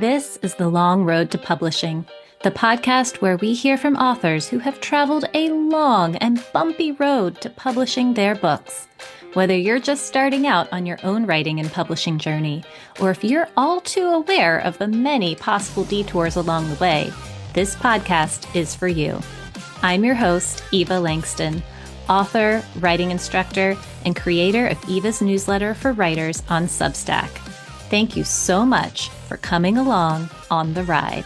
This is The Long Road to Publishing, the podcast where we hear from authors who have traveled a long and bumpy road to publishing their books. Whether you're just starting out on your own writing and publishing journey, or if you're all too aware of the many possible detours along the way, this podcast is for you. I'm your host, Eva Langston, author, writing instructor, and creator of Eva's newsletter for writers on Substack. Thank you so much for coming along on the ride.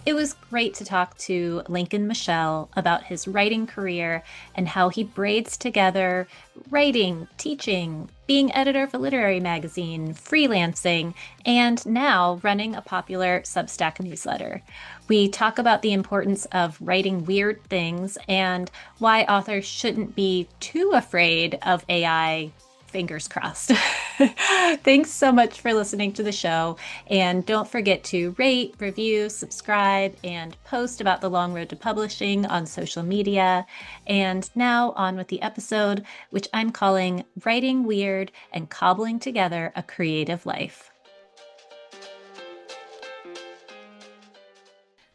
It was great to talk to Lincoln Michel about his writing career and how he braids together writing, teaching, being editor of a literary magazine, freelancing, and now running a popular Substack newsletter. We talk about the importance of writing weird things and why authors shouldn't be too afraid of AI. Fingers crossed. Thanks so much for listening to the show. And don't forget to rate, review, subscribe, and post about the long road to publishing on social media. And now on with the episode, which I'm calling Writing Weird and Cobbling Together a Creative Life.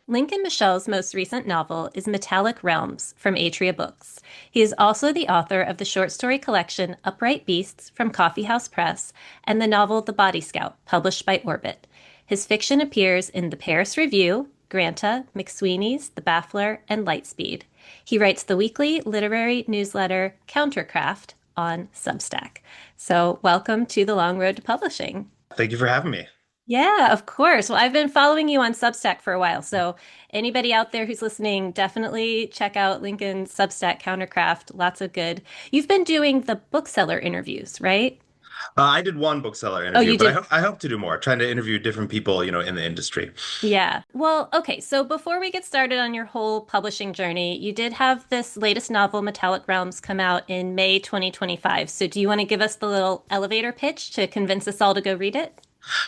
Lincoln Michel's most recent novel is Metallic Realms from Atria Books. He is also the author of the short story collection Upright Beasts from Coffee House Press and the novel The Body Scout, published by Orbit. His fiction appears in the Paris Review, Granta, McSweeney's, The Baffler, and Lightspeed. He writes the weekly literary newsletter Countercraft on Substack. So welcome to the long road to publishing. Thank you for having me. Yeah, of course. Well, I've been following you on Substack for a while. So anybody out there who's listening, definitely check out Lincoln's Substack Countercraft. Lots of good. You've been doing the bookseller interviews, right? I did one bookseller Oh, interview, you but did? I hope to do more, trying to interview different people, in the industry. Yeah. Well, okay. So before we get started on your whole publishing journey, you did have this latest novel, Metallic Realms, come out in May 2025. So do you want to give us the little elevator pitch to convince us all to go read it?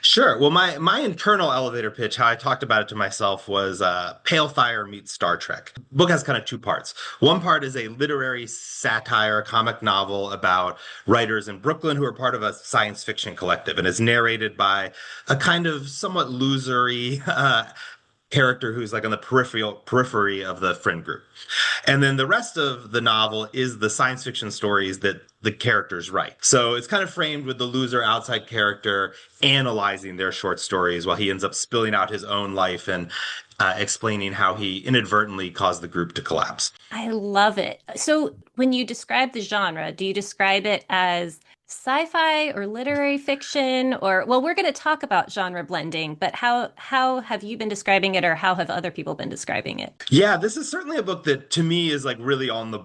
Sure. Well, my internal elevator pitch, how I talked about it to myself, was Pale Fire meets Star Trek. The book has kind of two parts. One part is a literary satire, comic novel about writers in Brooklyn who are part of a science fiction collective, and is narrated by a kind of somewhat losery character who's like on the periphery of the friend group. And then the rest of the novel is the science fiction stories that the characters write. So it's kind of framed with the loser outside character analyzing their short stories while he ends up spilling out his own life and explaining how he inadvertently caused the group to collapse. I love it. So when you describe the genre, do you describe it as sci-fi or literary fiction? Or, well, we're going to talk about genre blending, but how have you been describing it, or how have other people been describing it? Yeah, this is certainly a book that to me is like really on the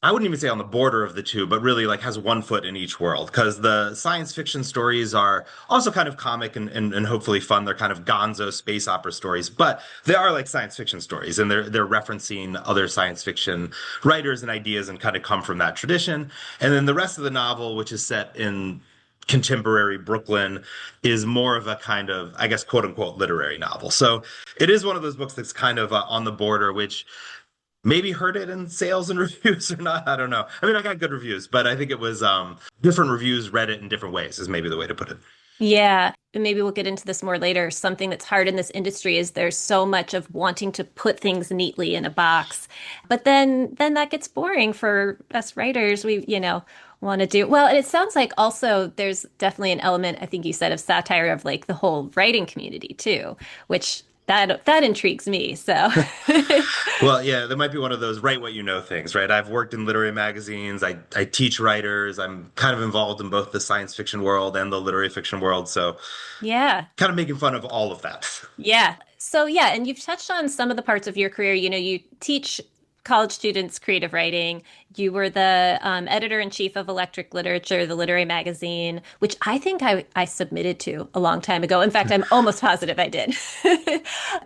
I wouldn't even say on the border of the two, but really like has one foot in each world, because the science fiction stories are also kind of comic and hopefully fun. They're kind of gonzo space opera stories, but they are like science fiction stories, and they're referencing other science fiction writers and ideas and kind of come from that tradition. And then the rest of the novel, which is set in contemporary Brooklyn, is more of a kind of, I guess, quote unquote, literary novel. So it is one of those books that's kind of on the border, which maybe hurt it in sales and reviews or not. I don't know. I mean, I got good reviews, but I think it was different reviews read it in different ways is maybe the way to put it. Yeah, and maybe we'll get into this more later. Something that's hard in this industry is there's so much of wanting to put things neatly in a box. But then that gets boring for us writers. We want to do well. And it sounds like also there's definitely an element, I think you said, of satire of like the whole writing community too, which that intrigues me. So Well, yeah, there might be one of those write what you know things, right? I've worked in literary magazines. I teach writers. I'm kind of involved in both the science fiction world and the literary fiction world. So yeah. kind of making fun of all of that. Yeah. So yeah, and you've touched on some of the parts of your career. You teach college students creative writing. You were the editor-in-chief of Electric Literature, the literary magazine, which I think I submitted to a long time ago. In fact, I'm almost positive I did.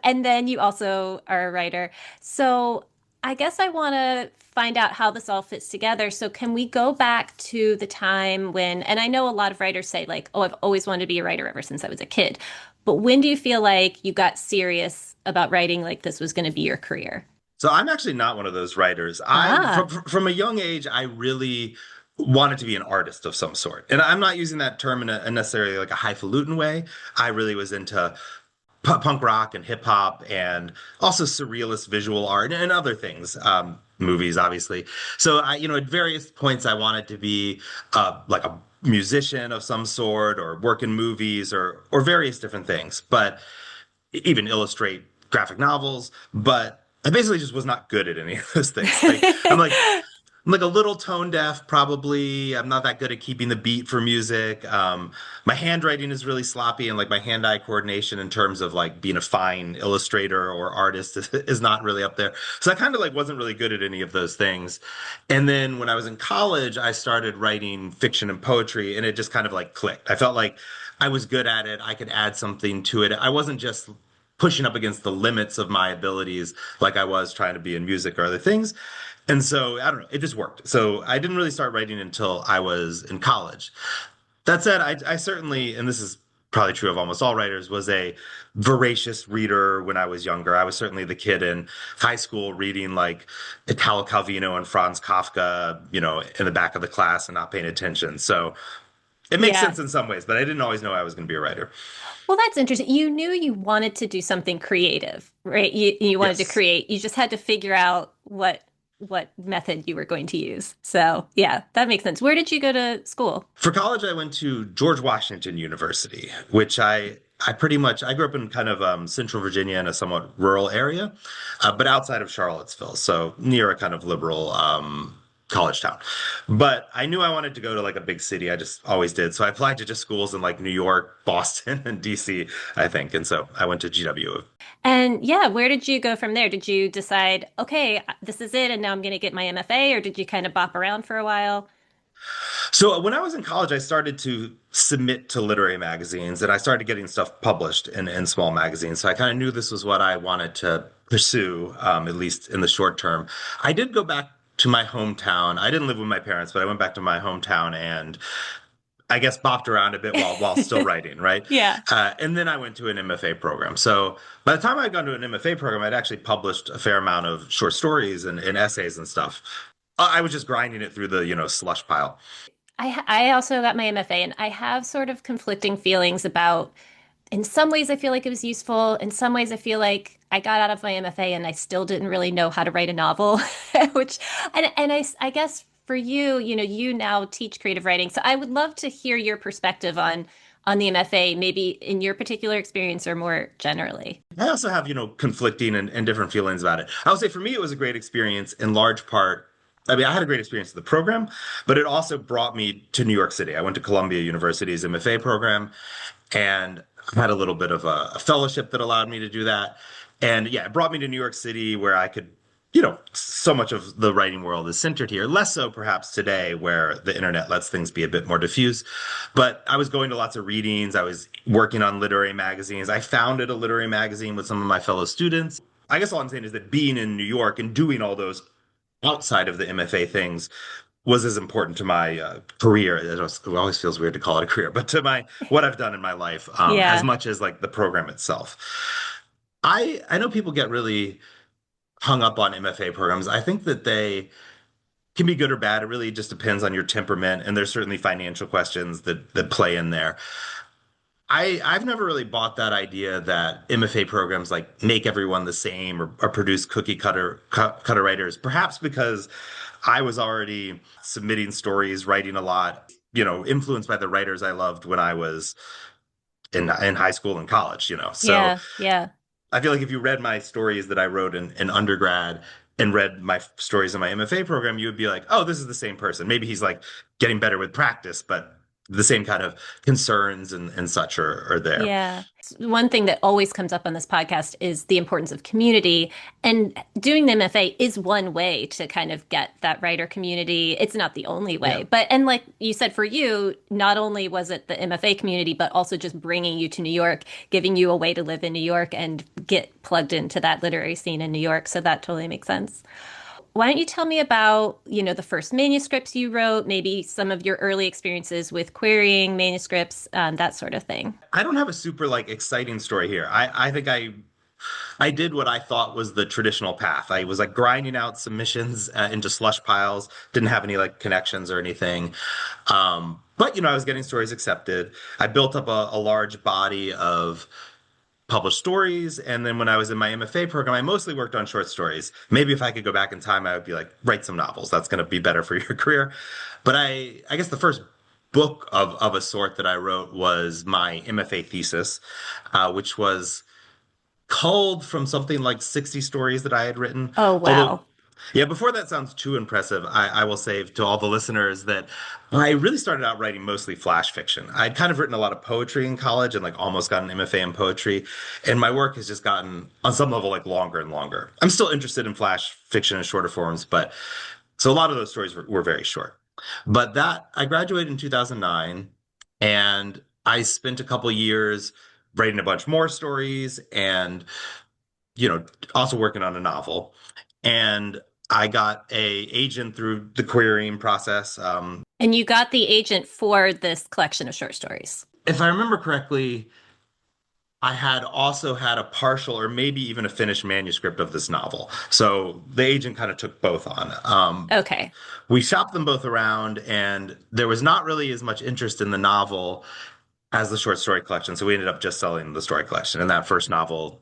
And then you also are a writer. So I guess I want to find out how this all fits together. So can we go back to the time when, and I know a lot of writers say like, oh, I've always wanted to be a writer ever since I was a kid. But when do you feel like you got serious about writing, like this was going to be your career? So I'm actually not one of those writers. Ah, From a young age, I really wanted to be an artist of some sort. And I'm not using that term in a necessarily like a highfalutin way. I really was into punk rock and hip hop and also surrealist visual art and other things, movies, obviously. So at various points, I wanted to be like a musician of some sort or work in movies or various different things, but even illustrate graphic novels. But I basically just was not good at any of those things. I'm like a little tone deaf, probably. I'm not that good at keeping the beat for music. My handwriting is really sloppy, and like my hand-eye coordination in terms of like being a fine illustrator or artist is not really up there. So I kind of like wasn't really good at any of those things. And then when I was in college, I started writing fiction and poetry, and it just kind of like clicked. I felt like I was good at it. I could add something to it. I wasn't just pushing up against the limits of my abilities like I was trying to be in music or other things. And so I don't know, it just worked. So I didn't really start writing until I was in college. That said, I certainly, and this is probably true of almost all writers, was a voracious reader when I was younger. I was certainly the kid in high school reading like Italo Calvino and Franz Kafka, in the back of the class and not paying attention. So it makes Yeah. sense in some ways, but I didn't always know I was going to be a writer. Well, that's interesting. You knew you wanted to do something creative, right? You wanted to Yes. create. You just had to figure out what method you were going to use. So, yeah, that makes sense. Where did you go to school? For college, I went to George Washington University, which I pretty much I grew up in kind of Central Virginia in a somewhat rural area, but outside of Charlottesville, so near a kind of liberal college town. But I knew I wanted to go to like a big city. I just always did. So I applied to just schools in like New York, Boston, and DC, I think. And so I went to GW. And yeah, where did you go from there? Did you decide, okay, this is it, and now I'm going to get my MFA, or did you kind of bop around for a while? So when I was in college, I started to submit to literary magazines and I started getting stuff published in small magazines. So I kind of knew this was what I wanted to pursue, at least in the short term. I did go back to my hometown. I didn't live with my parents, but I went back to my hometown and I guess bopped around a bit while still writing, right? Yeah. And then I went to an MFA program. So by the time I'd gone to an MFA program, I'd actually published a fair amount of short stories and essays and stuff. I was just grinding it through the, slush pile. I also got my MFA, and I have sort of conflicting feelings about, in some ways I feel like it was useful. In some ways I feel like I got out of my MFA and I still didn't really know how to write a novel, which, I guess for you, you now teach creative writing. So I would love to hear your perspective on the MFA, maybe in your particular experience or more generally. I also have, conflicting and different feelings about it. I would say for me, it was a great experience in large part. I mean, I had a great experience with the program, but it also brought me to New York City. I went to Columbia University's MFA program and I had a little bit of a fellowship that allowed me to do that. And yeah, it brought me to New York City where I could, so much of the writing world is centered here, less so perhaps today where the internet lets things be a bit more diffuse. But I was going to lots of readings. I was working on literary magazines. I founded a literary magazine with some of my fellow students. I guess all I'm saying is that being in New York and doing all those outside of the MFA things was as important to my career. It always feels weird to call it a career, but to my what I've done in my life, as Yeah. much as like the program itself. I know people get really hung up on MFA programs. I think that they can be good or bad. It really just depends on your temperament, and there's certainly financial questions that play in there. I've never really bought that idea that MFA programs like make everyone the same or produce cookie cutter writers. Perhaps because I was already submitting stories, writing a lot, influenced by the writers I loved when I was in high school and college. So Yeah. Yeah. I feel like if you read my stories that I wrote in undergrad and read my stories in my MFA program, you would be like, oh, this is the same person. Maybe he's like getting better with practice, but the same kind of concerns and such are there. Yeah. One thing that always comes up on this podcast is the importance of community. And doing the MFA is one way to kind of get that writer community. It's not the only Yeah. way. And like you said, for you, not only was it the MFA community, but also just bringing you to New York, giving you a way to live in New York and get plugged into that literary scene in New York. So that totally makes sense. Why don't you tell me about, the first manuscripts you wrote, maybe some of your early experiences with querying manuscripts, that sort of thing. I don't have a super like exciting story here. I think I I did what I thought was the traditional path. I was like grinding out submissions into slush piles, didn't have any like connections or anything. But I was getting stories accepted. I built up a large body of published stories. And then when I was in my MFA program, I mostly worked on short stories. Maybe if I could go back in time, I would be like, write some novels. That's going to be better for your career. But I guess the first book of a sort that I wrote was my MFA thesis, which was culled from something like 60 stories that I had written. Oh, Although, wow. yeah, before that sounds too impressive, I will say to all the listeners that I really started out writing mostly flash fiction. I'd kind of written a lot of poetry in college and like almost got an MFA in poetry. And my work has just gotten on some level like longer and longer. I'm still interested in flash fiction and shorter forms, but so a lot of those stories were very short. But that I graduated in 2009 and I spent a couple years writing a bunch more stories and you know, also working on a novel. And I got a agent through the querying process. And you got the agent for this collection of short stories. If I remember correctly, I had also had a partial or maybe even a finished manuscript of this novel. So the agent kind of took both on. Okay. We shopped them both around, and there was not really as much interest in the novel as the short story collection. So we ended up just selling the story collection. And that first novel,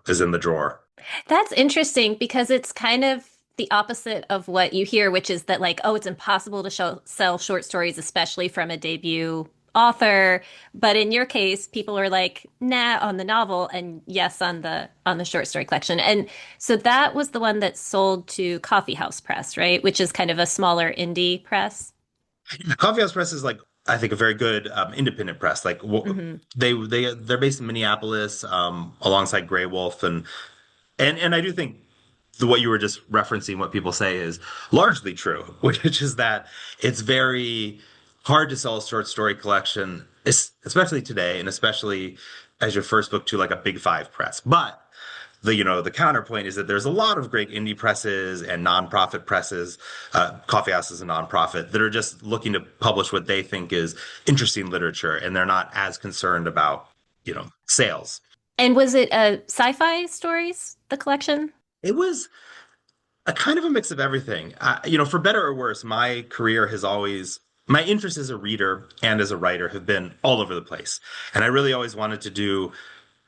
is in the drawer. That's interesting because it's kind of the opposite of what you hear, which is that like, oh, it's impossible to sell short stories, especially from a debut author. But in your case, people are like, nah, on the novel, and yes, on the short story collection. And so that was the one that sold to Coffee House Press, right? Which is kind of a smaller indie press. Coffee House Press is like I think a very good independent press. Like Hmm. they're based in Minneapolis, alongside Grey Wolf, and I do think what you were just referencing, what people say is largely true, which is that it's very hard to sell a short story collection, especially today, and especially as your first book to like a big five press. But the counterpoint is that there's a lot of great indie presses and nonprofit presses. Coffee House is a nonprofit that are just looking to publish what they think is interesting literature, and they're not as concerned about sales. And was it sci-fi stories, the collection? It was a kind of a mix of everything. For better or worse, my career has always, my interests as a reader and as a writer have been all over the place. And I really always wanted to do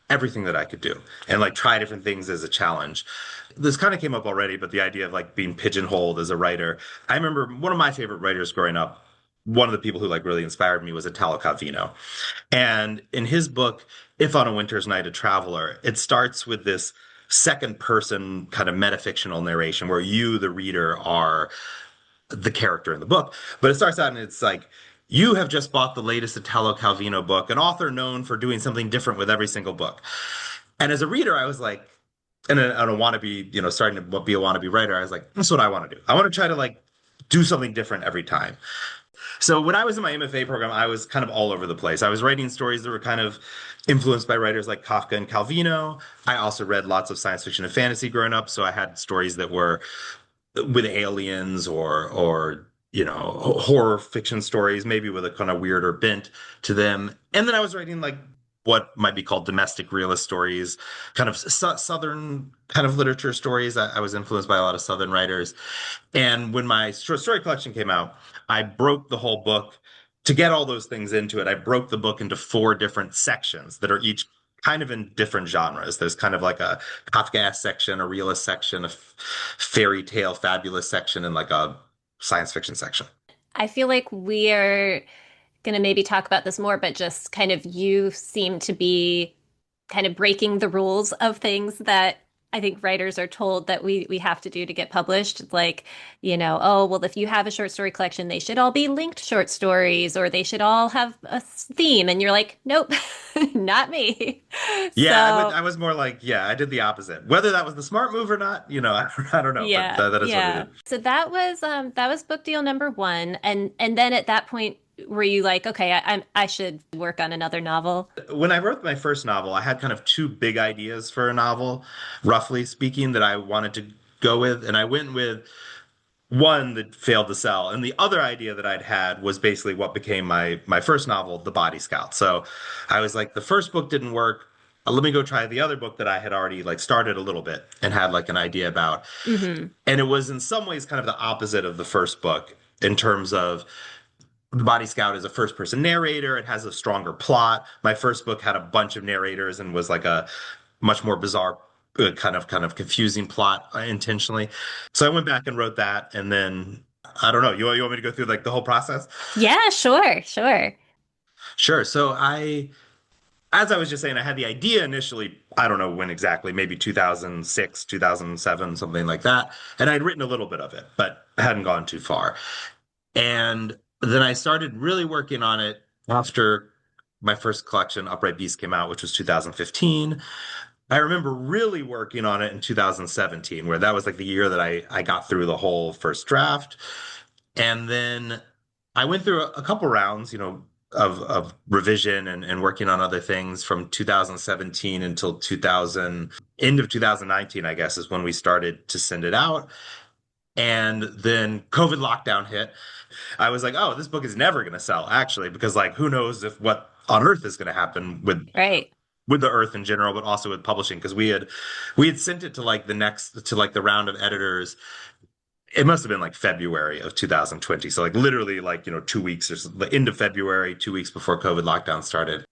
everything that I could do and like try different things as a challenge. This kind of came up already, but the idea of like being pigeonholed as a writer. I remember one of my favorite writers growing up, one of the people who like really inspired me was Italo Calvino. And in his book, If on a Winter's Night, a Traveler, it starts with this second person kind of metafictional narration where you, the reader, are the character in the book. But it starts out and it's like, you have just bought the latest Italo Calvino book, an author known for doing something different with every single book. And as a reader, I was like, and I don't want to be, starting to be a wannabe writer. I was like, that's what I want to do. I want to try to like do something different every time. So when I was in my MFA program, I was kind of all over the place. I was writing stories that were kind of influenced by writers like Kafka and Calvino. I also read lots of science fiction and fantasy growing up, so I had stories that were with aliens or horror fiction stories, maybe with a kind of weirder bent to them. And then I was writing like what might be called domestic realist stories, kind of southern kind of literature stories. I was influenced by a lot of southern writers. And when my short story collection came out, I broke the whole book to get all those things into it. I broke the book into four different sections that are each kind of in different genres. There's kind of like a Kafka section, a realist section, a fairy tale fabulous section, and like a science fiction section. I feel like we're going to maybe talk about this more, but just kind of you seem to be kind of breaking the rules of things that I think writers are told that we have to do to get published. Like, oh, well, if you have a short story collection, they should all be linked short stories or they should all have a theme. And you're like, nope, not me. Yeah, So, I was more like, yeah, I did the opposite. Whether that was the smart move or not, I don't know, but yeah, that is what I yeah. did. So that was book deal number one. And then at that point, were you like, okay, I should work on another novel? When I wrote my first novel, I had kind of two big ideas for a novel, roughly speaking, that I wanted to go with. And I went with one that failed to sell. And the other idea that I'd had was basically what became my first novel, The Body Scout. So I was like, the first book didn't work. let me go try the other book that I had already like started a little bit and had like an idea about. Hmm. And it was in some ways kind of the opposite of the first book in terms of the Body Scout is a first person narrator. It has a stronger plot. My first book had a bunch of narrators and was like a much more bizarre, kind of confusing plot intentionally. So I went back and wrote that, and then I don't know. You want me to go through like the whole process? Yeah, sure, sure. Sure. So as I was just saying, I had the idea initially. I don't know when exactly, maybe 2006, 2007, something like that. And I'd written a little bit of it, but hadn't gone too far. And then I started really working on it after my first collection, Upright Beast, came out, which was 2015. I remember really working on it in 2017, where that was like the year that I got through the whole first draft. And then I went through a couple rounds, of revision and working on other things from 2017 until 2000, end of 2019, I guess, is when we started to send it out. And then COVID lockdown hit. I was like, oh, this book is never going to sell, actually, because like who knows if what on earth is going to happen Right. with the earth in general, but also with publishing, because we had sent it to like the round of editors. It must have been like February of 2020. So like literally like, 2 weeks or the end of February, 2 weeks before COVID lockdown started.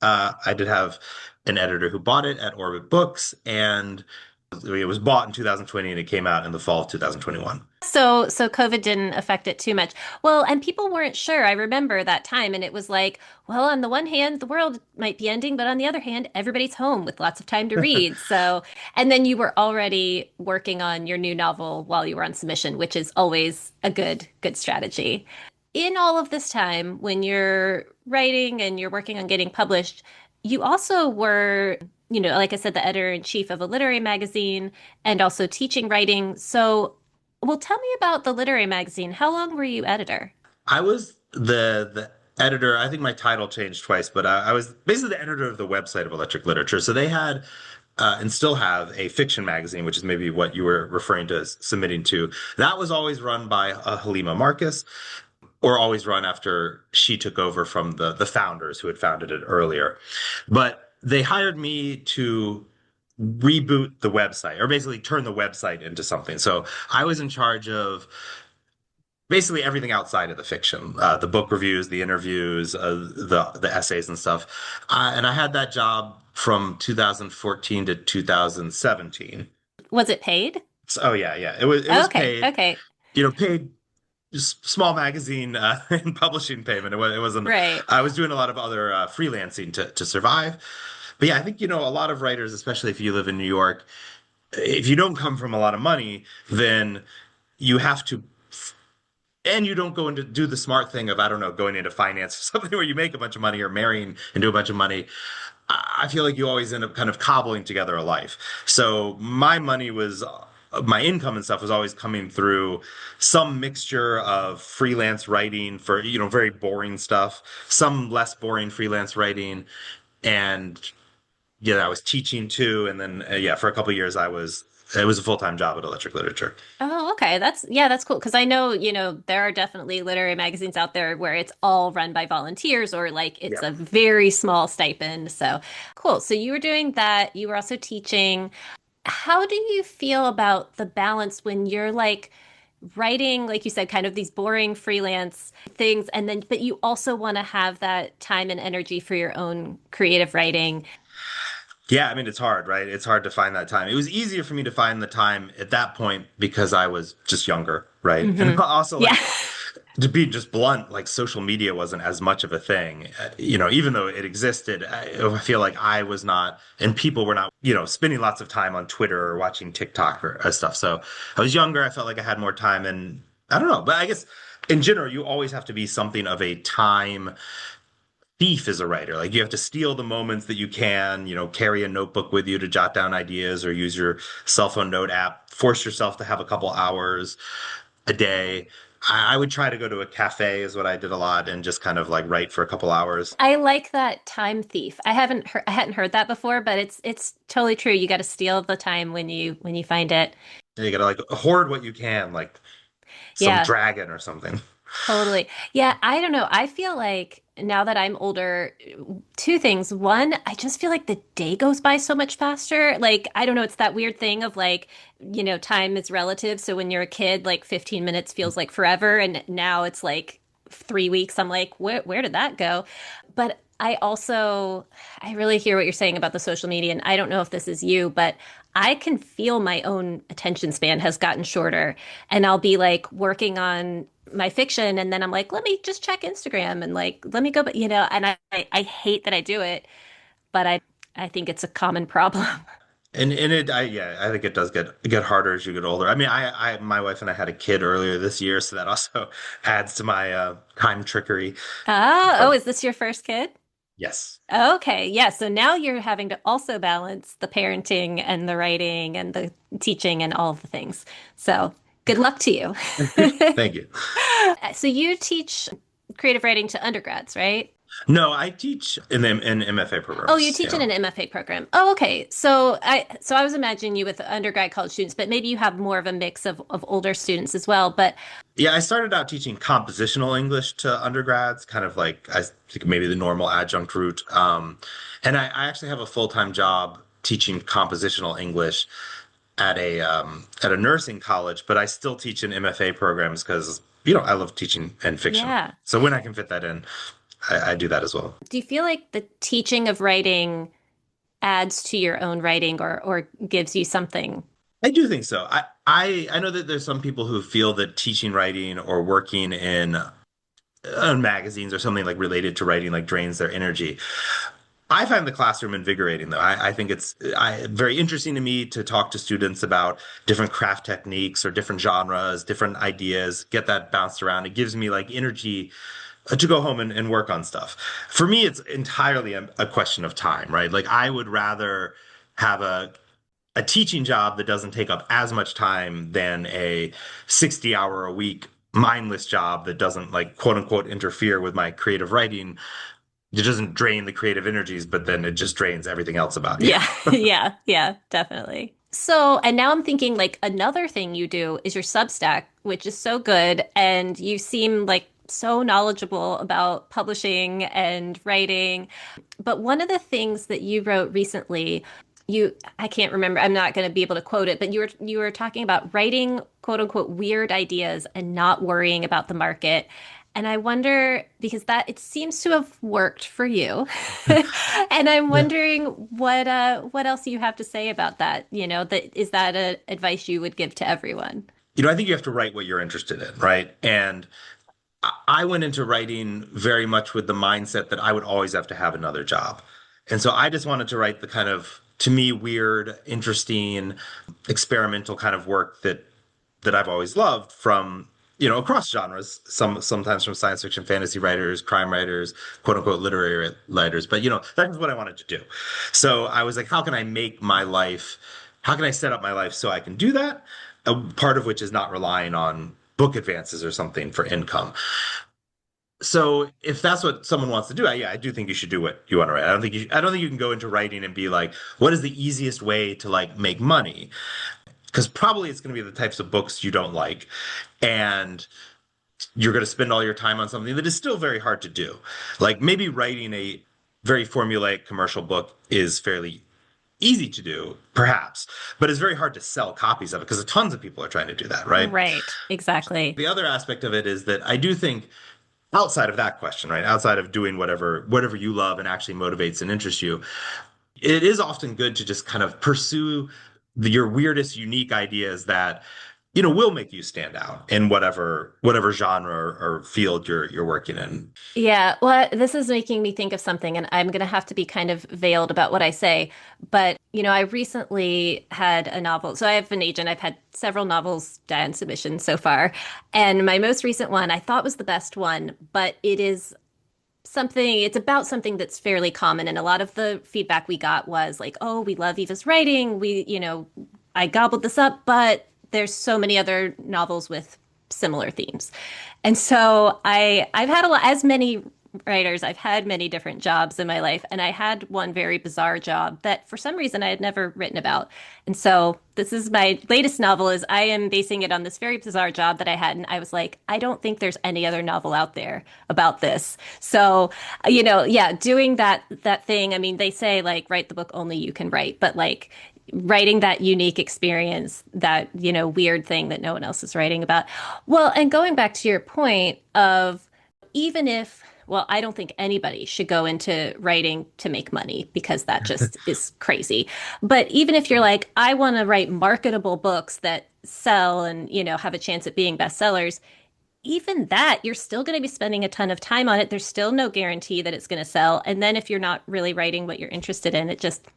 I did have an editor who bought it at Orbit Books, and it was bought in 2020 and it came out in the fall of 2021. So COVID didn't affect it too much. Well, and people weren't sure. I remember that time, and it was like, well, on the one hand, the world might be ending, but on the other hand, everybody's home with lots of time to read. So, and then you were already working on your new novel while you were on submission, which is always a good strategy. In all of this time, when you're writing and you're working on getting published, you also were, like I said, the editor in chief of a literary magazine and also teaching writing. So, well, tell me about the literary magazine. How long were you editor? I was the editor. I think my title changed twice, but I was basically the editor of the website of Electric Literature. So they had and still have a fiction magazine, which is maybe what you were referring to as submitting to. That was always run by Halima Marcus, or always run after she took over from the founders who had founded it earlier. But they hired me to reboot the website, or basically turn the website into something. So I was in charge of basically everything outside of the fiction, the book reviews, the interviews, the essays and stuff. And I had that job from 2014 to 2017. Was it paid? So, oh yeah, yeah, it was Okay, paid. okay. Paid just small magazine and publishing payment. It wasn't. Right. I was doing a lot of other freelancing to survive. But yeah, I think a lot of writers, especially if you live in New York, if you don't come from a lot of money, then you have to and you don't go into do the smart thing of, I don't know, going into finance or something where you make a bunch of money or marrying into a bunch of money. I feel like you always end up kind of cobbling together a life. So my income and stuff was always coming through some mixture of freelance writing for, very boring stuff, some less boring freelance writing. And yeah, I was teaching too. And then, yeah, for a couple of years, it was a full-time job at Electric Literature. Oh, okay. That's cool. Because I know, there are definitely literary magazines out there where it's all run by volunteers or like it's Yeah. a very small stipend. So cool. So you were doing that. You were also teaching. How do you feel about the balance when you're like writing, like you said, kind of these boring freelance things, and then, but you also want to have that time and energy for your own creative writing? Yeah, I mean, it's hard, right? It's hard to find that time. It was easier for me to find the time at that point because I was just younger, right? And Hmm. also, Yeah. like, to be just blunt, like, social media wasn't as much of a thing. Even though it existed, I feel like I was not, and people were not, spending lots of time on Twitter or watching TikTok or stuff. So I was younger. I felt like I had more time, and I don't know, but I guess in general, you always have to be something of a time thief as a writer. Like you have to steal the moments that you can, carry a notebook with you to jot down ideas or use your cell phone note app. Force yourself to have a couple hours a day. I would try to go to a cafe is what I did a lot and just kind of like write for a couple hours. I like that time thief. I hadn't heard that before, but it's totally true. You got to steal the time when you find it. And you gotta like hoard what you can, like some Yeah. dragon or something. Totally. Yeah, I don't know. I feel like now that I'm older, two things. One, I just feel like the day goes by so much faster. Like, I don't know, it's that weird thing of like, time is relative. So when you're a kid, like 15 minutes feels like forever. And now it's like 3 weeks. I'm like, where did that go? But I really hear what you're saying about the social media. And I don't know if this is you, but I can feel my own attention span has gotten shorter. And I'll be like working on my fiction. And then I'm like, let me just check Instagram and like, let me go, but and I hate that I do it, but I think it's a common problem. And yeah, I think it does get harder as you get older. I mean, my wife and I had a kid earlier this year, so that also adds to my time trickery. Oh, But is this your first kid? yes. Okay, yeah. So now you're having to also balance the parenting and the writing and the teaching and all of the things. So good luck to you. Thank you. So you teach creative writing to undergrads, right? No, I teach in MFA Oh, you programs. teach in Yeah. an MFA program. Oh, okay. So I was imagining you with undergrad college students, but maybe you have more of a mix of older students as well. But Yeah, I started out teaching compositional English to undergrads, kind of like I think maybe the normal adjunct route. And I actually have a full-time job teaching compositional English at a nursing college, but I still teach in MFA programs because I love teaching and fiction. yeah. So when I can fit that in, I do that as well. Do you feel like the teaching of writing adds to your own writing or gives you something? I do think so. I know that there's some people who feel that teaching writing or working in magazines or something like related to writing like drains their energy. I find the classroom invigorating, though. I think it's very interesting to me to talk to students about different craft techniques or different genres, different ideas, get that bounced around. It gives me like energy to go home and work on stuff. For me, it's entirely a question of time, right? Like I would rather have a teaching job that doesn't take up as much time than a 60-hour a week mindless job that doesn't like quote unquote interfere with my creative writing. It doesn't drain the creative energies, but then it just drains everything else about you. Yeah, yeah, yeah, definitely. So, and now I'm thinking like another thing you do is your Substack, which is so good. And you seem like so knowledgeable about publishing and writing. But one of the things that you wrote recently, I can't remember, I'm not going to be able to quote it, but you were talking about writing quote unquote weird ideas and not worrying about the market. And I wonder because that it seems to have worked for you. And I'm Yeah. wondering what else you have to say about that, that is that a advice you would give to everyone? I think you have to write what you're interested in, right? And I went into writing very much with the mindset that I would always have to have another job. And so I just wanted to write the kind of, to me, weird, interesting, experimental kind of work that I've always loved from, across genres, sometimes from science fiction, fantasy writers, crime writers, quote unquote literary writers. But that was what I wanted to do. So I was like, how can I set up my life so I can do that? A part of which is not relying on book advances or something for income. So if that's what someone wants to do, yeah, I do think you should do what you want to write. I don't think you can go into writing and be like, what is the easiest way to like make money? Because probably it's going to be the types of books you don't like, and you're going to spend all your time on something that is still very hard to do. Like maybe writing a very formulaic commercial book is fairly easy to do, perhaps, but it's very hard to sell copies of it because tons of people are trying to do that, right? Right, exactly. The other aspect of it is that I do think outside of that question, right? Outside of doing whatever you love and actually motivates and interests you, it is often good to just kind of pursue your weirdest, unique ideas that will make you stand out in whatever genre or field you're working in. Yeah, well, this is making me think of something, and I'm going to have to be kind of veiled about what I say. But, I recently had a novel. So I have an agent. I've had several novels die on submission so far. And my most recent one I thought was the best one, but it's about something that's fairly common. And a lot of the feedback we got was like, oh, we love Eva's writing. I gobbled this up, but there's so many other novels with similar themes. And so I've had as many writers. I've had many different jobs in my life, and I had one very bizarre job that for some reason I had never written about. And so this is my latest novel is I am basing it on this very bizarre job that I had, and I was like, I don't think there's any other novel out there about this. So, yeah, doing that thing. I mean, they say like write the book only you can write, but like writing that unique experience, that, weird thing that no one else is writing about. Well, and going back to your point of even if, well, I don't think anybody should go into writing to make money because that just is crazy. But even if you're like, I want to write marketable books that sell and, have a chance at being bestsellers, even that, you're still going to be spending a ton of time on it. There's still no guarantee that it's going to sell. And then if you're not really writing what you're interested in, it just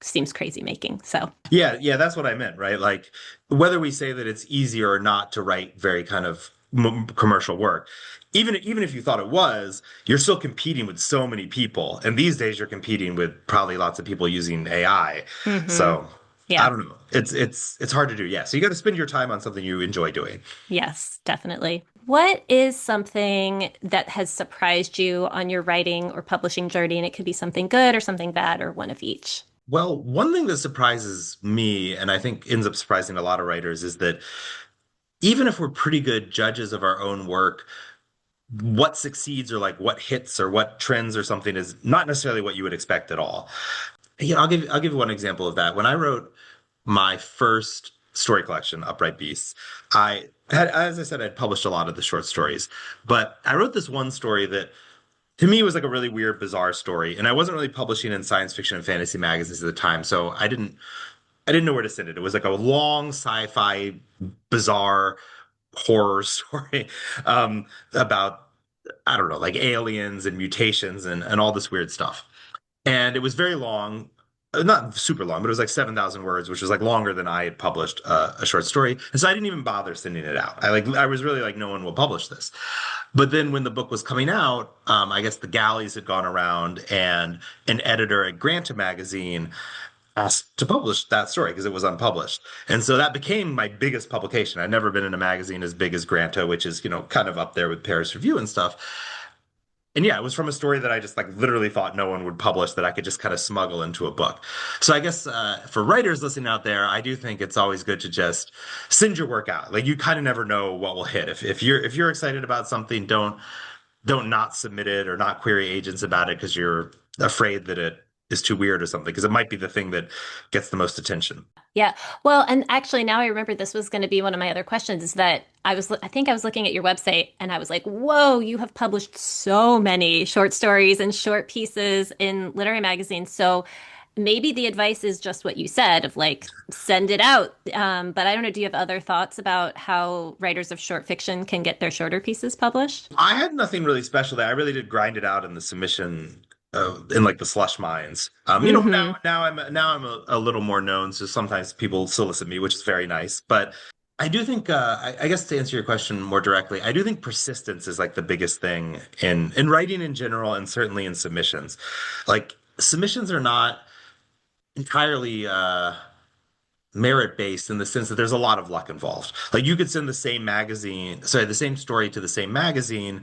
seems crazy making. So, Yeah, that's what I meant, right? Like whether we say that it's easier or not to write very kind of commercial work, even if you thought it was, you're still competing with so many people, and these days you're competing with probably lots of people using AI. hmm So I yeah, don't know. It's hard to do. Yeah, so you got to spend your time on something you enjoy doing. yes, definitely. What is something that has surprised you on your writing or publishing journey? And it could be something good or something bad or one of each. Well, one thing that surprises me, and I think ends up surprising a lot of writers, is that even if we're pretty good judges of our own work, what succeeds or like what hits or what trends or something is not necessarily what you would expect at all. Yeah, I'll give you one example of that. When I wrote my first story collection, Upright Beasts, I had, as I said, I'd published a lot of the short stories, but I wrote this one story that to me was like a really weird, bizarre story, and I wasn't really publishing in science fiction and fantasy magazines at the time, so I didn't know where to send it. It was like a long sci-fi, bizarre horror story about I don't know, like aliens and mutations and all this weird stuff. And it was very long, not super long, but it was like 7,000 words, which was like longer than I had published a short story. And so I didn't even bother sending it out. I was really like, no one will publish this. But then when the book was coming out, I guess the galleys had gone around and an editor at Granta magazine asked to publish that story because it was unpublished. And so that became my biggest publication. I'd never been in a magazine as big as Granta, which is, kind of up there with Paris Review and stuff. And yeah, it was from a story that I just like literally thought no one would publish that I could just kind of smuggle into a book. So I guess for writers listening out there, I do think it's always good to just send your work out. Like you kind of never know what will hit. If you're excited about something, don't not submit it or not query agents about it because you're afraid that it is too weird or something, because it might be the thing that gets the most attention. Yeah. Well, and actually now I remember this was going to be one of my other questions is that I think I was looking at your website and I was like, whoa, you have published so many short stories and short pieces in literary magazines. So maybe the advice is just what you said of like, send it out. But I don't know. Do you have other thoughts about how writers of short fiction can get their shorter pieces published? I had nothing really special there. I really did grind it out in the submission in like the slush mines. Hmm Now I'm a little more known, so sometimes people solicit me, which is very nice. But I do think I guess to answer your question more directly, I do think persistence is like the biggest thing in writing in general, and certainly in submissions. Like submissions are not entirely merit based in the sense that there's a lot of luck involved. Like you could send the same story to the same magazine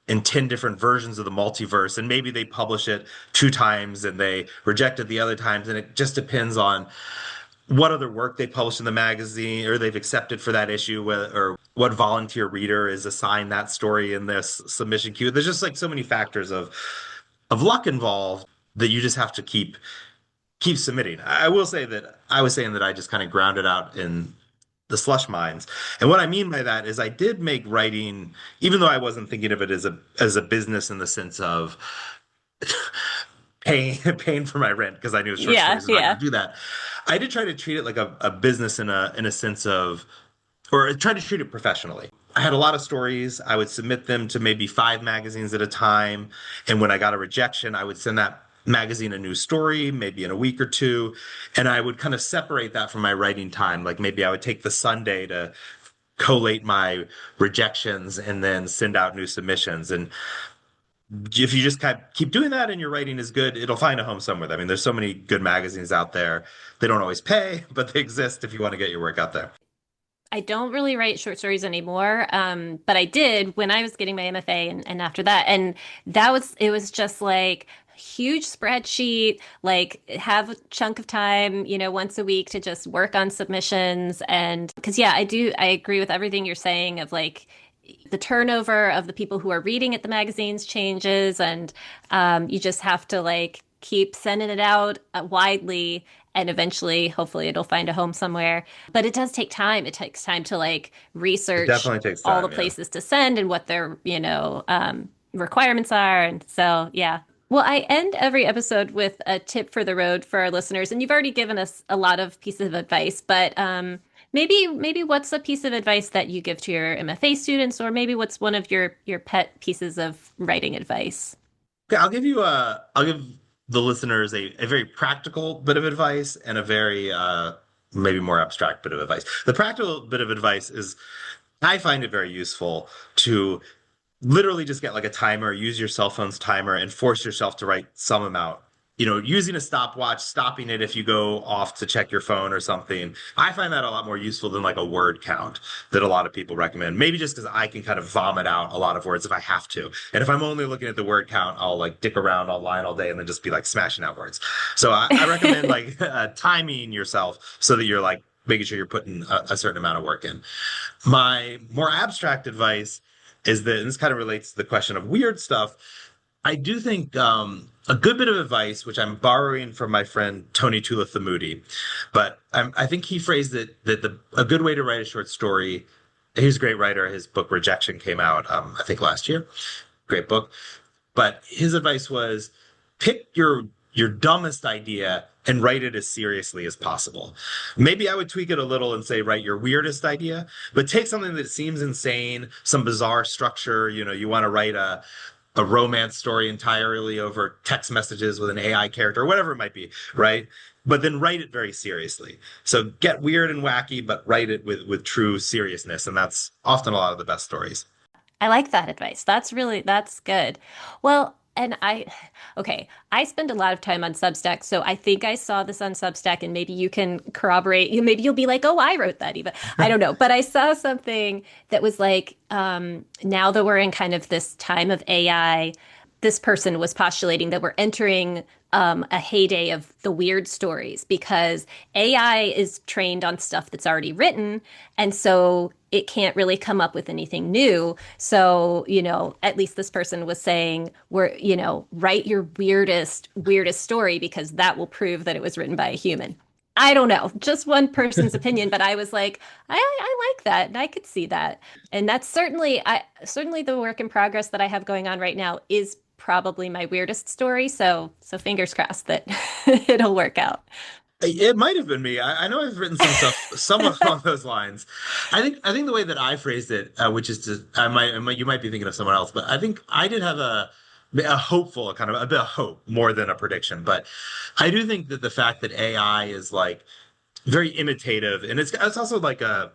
in 10 different versions of the multiverse, and maybe they publish it two times and they reject it the other times, and it just depends on what other work they publish in the magazine or they've accepted for that issue, or what volunteer reader is assigned that story in this submission queue. There's just like so many factors of luck involved that you just have to keep submitting. I will say that I was saying that I just kind of grounded out in the slush mines. And what I mean by that is I did make writing, even though I wasn't thinking of it as a business in the sense of paying for my rent, because I knew short Yeah, stories is not going yeah. to do that. I did try to treat it like a business in a sense of, or I tried to treat it professionally. I had a lot of stories. I would submit them to maybe 5 magazines at a time. And when I got a rejection, I would send that magazine a new story, maybe in a week or two. And I would kind of separate that from my writing time. Like maybe I would take the Sunday to collate my rejections and then send out new submissions. And if you just kind of keep doing that and your writing is good, it'll find a home somewhere. I mean, there's so many good magazines out there. They don't always pay, but they exist if you want to get your work out there. I don't really write short stories anymore, but I did when I was getting my MFA and after that. And it was just like huge spreadsheet, like have a chunk of time, once a week to just work on submissions. And because, yeah, I agree with everything you're saying of like the turnover of the people who are reading at the magazines changes, and you just have to like keep sending it out widely, and eventually, hopefully, it'll find a home somewhere. But it does take time. It takes time to like It research definitely takes all the time, yeah. places to send and what their, requirements are. And so, yeah. Well, I end every episode with a tip for the road for our listeners, and you've already given us a lot of pieces of advice, but maybe what's a piece of advice that you give to your MFA students, or maybe what's one of your pet pieces of writing advice? Okay, I'll give the listeners a very practical bit of advice and a very maybe more abstract bit of advice. The practical bit of advice is I find it very useful to literally just get like a timer, use your cell phone's timer, and force yourself to write some amount. Using a stopwatch, stopping it if you go off to check your phone or something. I find that a lot more useful than like a word count that a lot of people recommend. Maybe just because I can kind of vomit out a lot of words if I have to. And if I'm only looking at the word count, I'll like dick around online all day and then just be like smashing out words. So I recommend like timing yourself so that you're like making sure you're putting a certain amount of work in. My more abstract advice is that, and this kind of relates to the question of weird stuff. I do think a good bit of advice, which I'm borrowing from my friend Tony Tulathamudi, but I think he phrased it that a good way to write a short story. He's a great writer. His book Rejection came out, I think last year. Great book. But his advice was pick your dumbest idea and write it as seriously as possible. Maybe I would tweak it a little and say write your weirdest idea, but take something that seems insane, some bizarre structure, you want to write a romance story entirely over text messages with an AI character, or whatever it might be, right? But then write it very seriously. So get weird and wacky, but write it with true seriousness, and that's often a lot of the best stories. I like that advice. That's good. Well, okay, I spend a lot of time on Substack, so I think I saw this on Substack, and maybe you can corroborate. Maybe you'll be like, "Oh, I wrote that," even. I don't know, but I saw something that was like, now that we're in kind of this time of AI, this person was postulating that we're entering a heyday of the weird stories because AI is trained on stuff that's already written. And so it can't really come up with anything new. So, at least this person was saying, write your weirdest story because that will prove that it was written by a human. I don't know, just one person's opinion, but I was like, I like that, and I could see that, and that's certainly the work in progress that I have going on right now is probably my weirdest story. So fingers crossed that it'll work out. It might have been me. I know I've written some stuff somewhat along those lines. I think the way that I phrased it, which is to you might be thinking of someone else, but I think I did have a hopeful kind of a bit of hope more than a prediction. But I do think that the fact that AI is like very imitative, and it's also like a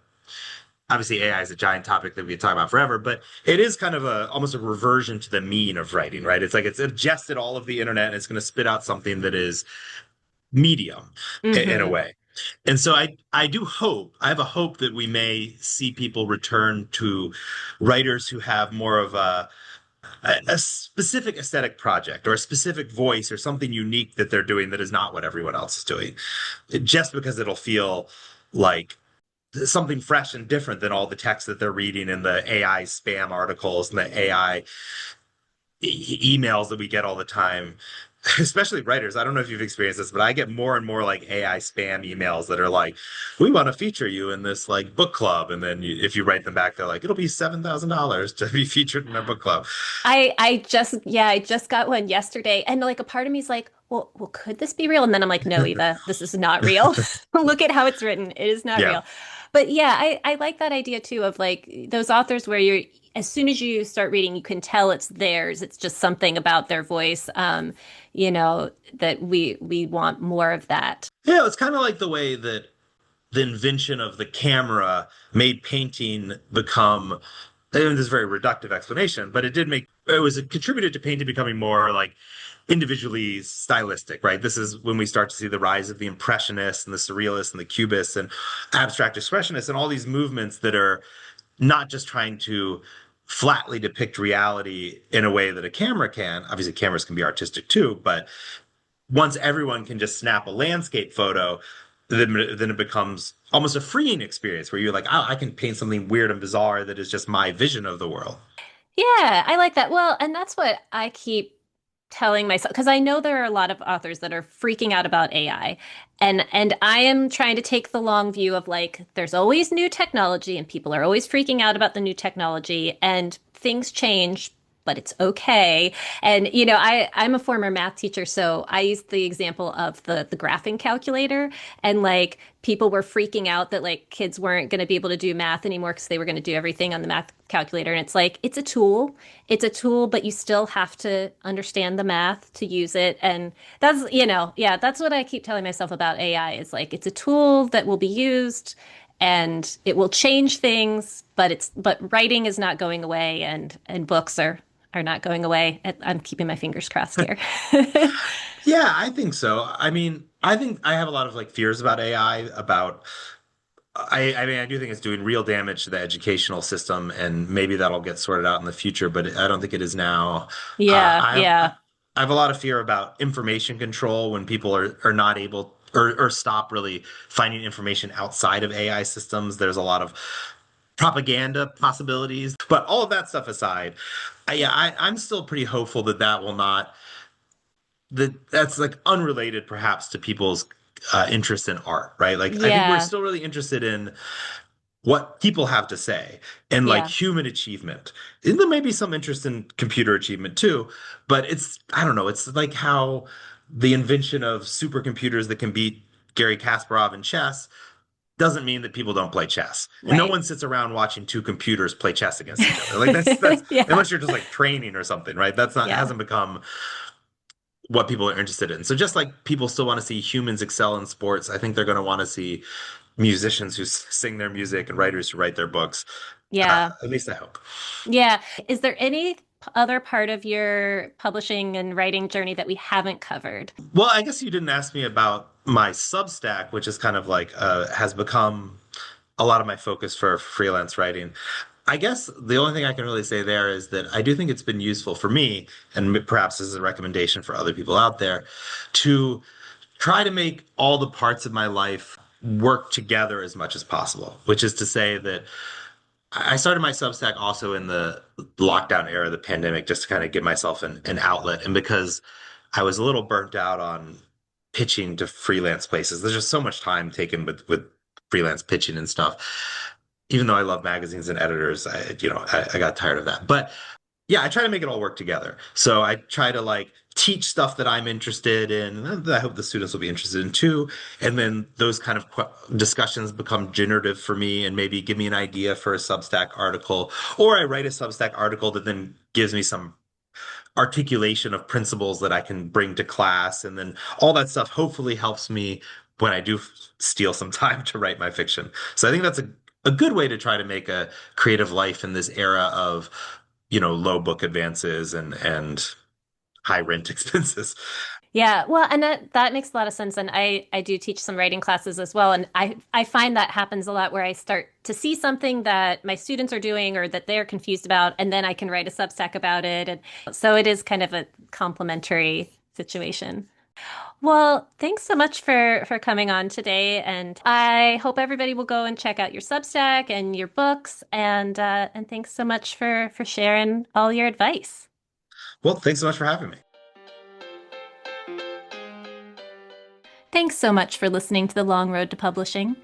obviously AI is a giant topic that we could talk about forever, but it is kind of almost a reversion to the mean of writing, right? It's like it's ingested all of the internet and it's going to spit out something that is medium in a Hmm. way. And so I do hope, I have a hope that we may see people return to writers who have more of a specific aesthetic project or a specific voice or something unique that they're doing that is not what everyone else is doing. Just because it'll feel like something fresh and different than all the text that they're reading in the AI spam articles and the AI emails that we get all the time, especially writers. I don't know if you've experienced this, but I get more and more like AI spam emails that are like, "We want to feature you in this like book club," and then if you write them back, they're like, "It'll be $7,000 to be featured in our book club." I just got one yesterday, and like a part of me is like, well, could this be real? And then I'm like, no, Eva, this is not real. Look at how it's written. It is not Yeah. real. But yeah, I like that idea too of like those authors where you're as soon as you start reading, you can tell it's theirs. It's just something about their voice, that we want more of that. Yeah, it's kind of like the way that the invention of the camera made painting become this is a very reductive explanation, but it was a contributed to painting becoming more like individually stylistic, right? This is when we start to see the rise of the Impressionists and the Surrealists and the Cubists and abstract expressionists and all these movements that are not just trying to flatly depict reality in a way that a camera can. Obviously, cameras can be artistic too, but once everyone can just snap a landscape photo, then it becomes almost a freeing experience where you're like, oh, I can paint something weird and bizarre that is just my vision of the world. Yeah, I like that. Well, and that's what I keep telling myself because I know there are a lot of authors that are freaking out about AI. And I am trying to take the long view of like there's always new technology and people are always freaking out about the new technology and things change, but it's okay. And I'm a former math teacher, so I used the example of the graphing calculator and like people were freaking out that like kids weren't going to be able to do math anymore because they were going to do everything on the math calculator. And it's like it's a tool. It's a tool, but you still have to understand the math to use it. And that's, yeah, that's what I keep telling myself about AI is like it's a tool that will be used and it will change things, but writing is not going away and books are not going away. I'm keeping my fingers crossed here. Yeah, I think so. I mean, I think I have a lot of like fears about AI, about I mean, I do think it's doing real damage to the educational system, and maybe that'll get sorted out in the future, but I don't think it is now. Yeah, I yeah, have a lot of fear about information control when people are not able or stop really finding information outside of AI systems. There's a lot of propaganda possibilities, but all of that stuff aside, I'm still pretty hopeful that that will not that's like unrelated perhaps to people's interest in art, right? Like I think we're yeah, still really interested in what people have to say and like yeah. human achievement. And there may be some interest in computer achievement too, but I don't know, it's like how the invention of supercomputers that can beat Gary Kasparov in chess doesn't mean that people don't play chess. And no Right. one sits around watching two computers play chess against each other. Like that's Yeah, unless you're just like training or something, right? That's not yeah. hasn't become what people are interested in. So just like people still want to see humans excel in sports, I think they're going to want to see musicians who sing their music and writers who write their books. Yeah. At least I hope. Yeah. Is there any other part of your publishing and writing journey that we haven't covered? Well, I guess you didn't ask me about my Substack, which is kind of like has become a lot of my focus for freelance writing. I guess the only thing I can really say there is that I do think it's been useful for me, and perhaps this is a recommendation for other people out there, to try to make all the parts of my life work together as much as possible, which is to say that I started my Substack also in the lockdown era of the pandemic just to kind of give myself an outlet. And because I was a little burnt out on pitching to freelance places, there's just so much time taken with freelance pitching and stuff. Even though I love magazines and editors, I got tired of that. But yeah, I try to make it all work together. So I try to like teach stuff that I'm interested in, and that I hope the students will be interested in too. And then those kind of discussions become generative for me and maybe give me an idea for a Substack article, or I write a Substack article that then gives me some articulation of principles that I can bring to class. And then all that stuff hopefully helps me when I do steal some time to write my fiction. So I think that's a good way to try to make a creative life in this era of, low book advances and high rent expenses. Yeah, well, and that makes a lot of sense. And I do teach some writing classes as well. And I find that happens a lot where I start to see something that my students are doing or that they're confused about, and then I can write a Substack about it. And so it is kind of a complementary situation. Well, thanks so much for coming on today, and I hope everybody will go and check out your Substack and your books. And thanks so much for sharing all your advice. Well, thanks so much for having me. Thanks so much for listening to The Long Road to Publishing.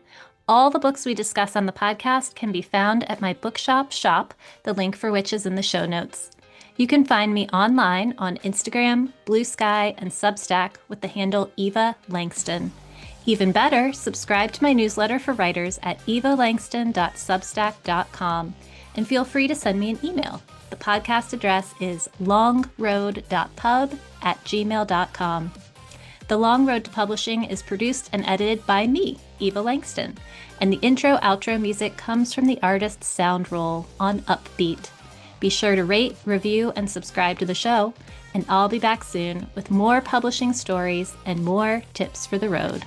All the books we discuss on the podcast can be found at my bookshop shop, the link for which is in the show notes. You can find me online on Instagram, Blue Sky, and Substack with the handle Eva Langston. Even better, subscribe to my newsletter for writers at evalangston.substack.com and feel free to send me an email. The podcast address is longroad.pub@gmail.com. The Long Road to Publishing is produced and edited by me, Eva Langston, and the intro-outro music comes from the artist's sound roll on Upbeat. Be sure to rate, review, and subscribe to the show, and I'll be back soon with more publishing stories and more tips for the road.